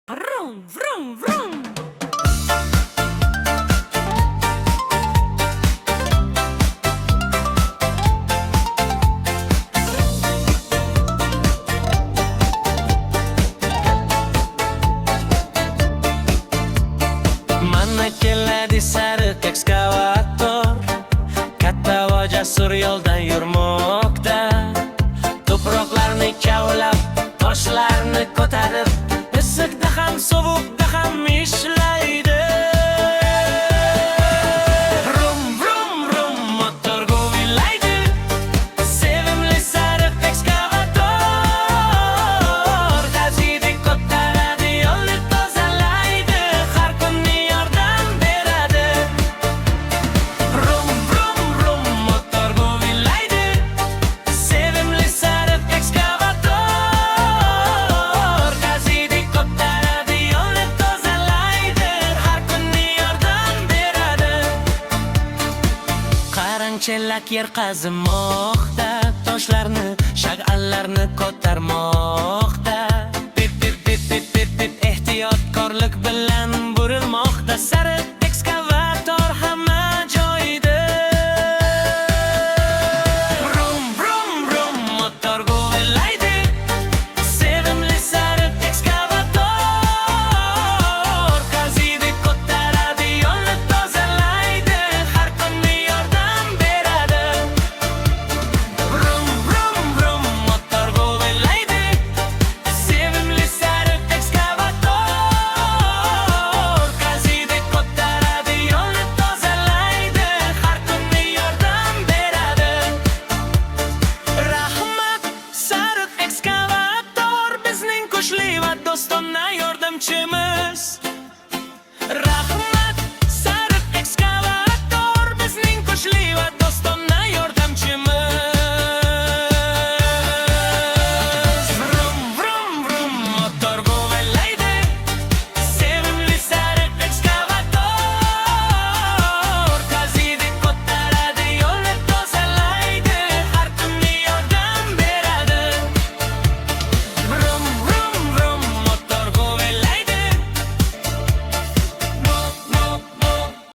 Vroom, vroom, vroom. Mana keladi sariq ekskavator, katta va jasur yo'ldan yurmoqda. To'proqlarni kavlab, toshlarni ko'tarib, issiqda ham sovuqda ham ishlaydi. Rum rum rum motor guvillaydi, sevimli sariq ekskavator. Gazidi ko'taradi, yo'lni tozalaydi, har kuni yordam beradi. Rum rum rum motor guvillaydi, sevimli sariq ekskavator. Gazidi ko'taradi, yo'lni tozalaydi, har kuni yordam beradi. Qaranchilak yer qazimoqda, toshlarni, shag'allarni ko'tarmoqda. Pip pip pip pip pip pip ehtiyotkorlik bilan burilmoqda. Sariq ekskavator hamma joyda. Rum rum rum motor guvillaydi, sevimli sariq ekskavator. Gazidi ko'taradi, yo'lni tozalaydi, har kuni yordam beradi. Rum rum rum motor guvillaydi, sevimli sariq ekskavator. Gazidi ko'taradi, yo'lni tozalaydi, har kuni yordam beradi. Rahmat sariq ekskavator, bizning kuchli va do'stona yordamchimiz.